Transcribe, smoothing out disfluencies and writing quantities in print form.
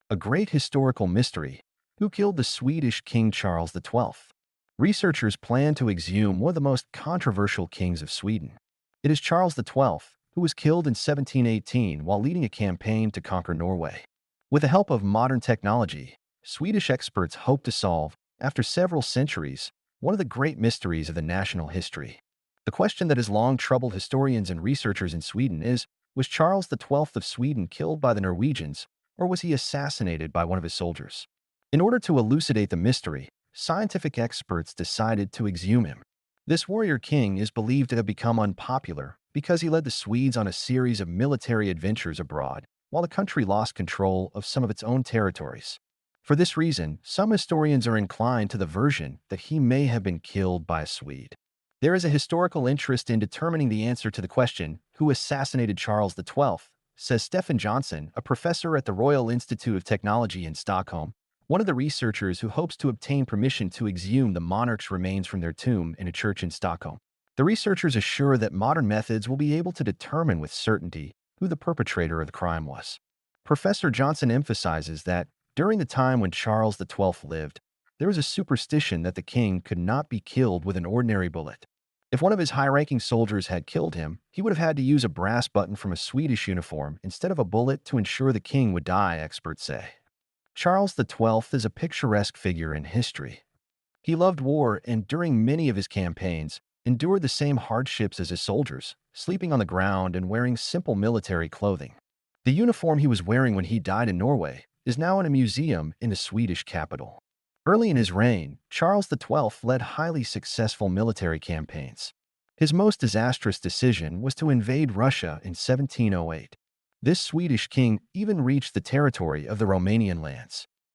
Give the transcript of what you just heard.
A great historical mystery. Who killed the Swedish King Charles XII? Researchers plan to exhume one of the most controversial kings of Sweden. It is Charles XII, who was killed in 1718 while leading a campaign to conquer Norway. With the help of modern technology, Swedish experts hope to solve, after several centuries, one of the great mysteries of the national history. The question that has long troubled historians and researchers in Sweden is, was Charles XII of Sweden killed by the Norwegians, or was he assassinated by one of his soldiers? In order to elucidate the mystery, scientific experts decided to exhume him. This warrior king is believed to have become unpopular because he led the Swedes on a series of military adventures abroad, while the country lost control of some of its own territories. For this reason, some historians are inclined to the version that he may have been killed by a Swede. There is a historical interest in determining the answer to the question, who assassinated Charles XII, says Stefan Johnson, a professor at the Royal Institute of Technology in Stockholm, one of the researchers who hopes to obtain permission to exhume the monarch's remains from their tomb in a church in Stockholm. The researchers assure that modern methods will be able to determine with certainty who the perpetrator of the crime was. Professor Johnson emphasizes that, during the time when Charles XII lived, there was a superstition that the king could not be killed with an ordinary bullet. If one of his high-ranking soldiers had killed him, he would have had to use a brass button from a Swedish uniform instead of a bullet to ensure the king would die, experts say. Charles XII is a picturesque figure in history. He loved war and, during many of his campaigns, endured the same hardships as his soldiers, sleeping on the ground and wearing simple military clothing. The uniform he was wearing when he died in Norway is now in a museum in the Swedish capital. Early in his reign, Charles XII led highly successful military campaigns. His most disastrous decision was to invade Russia in 1708. This Swedish king even reached the territory of the Romanian lands.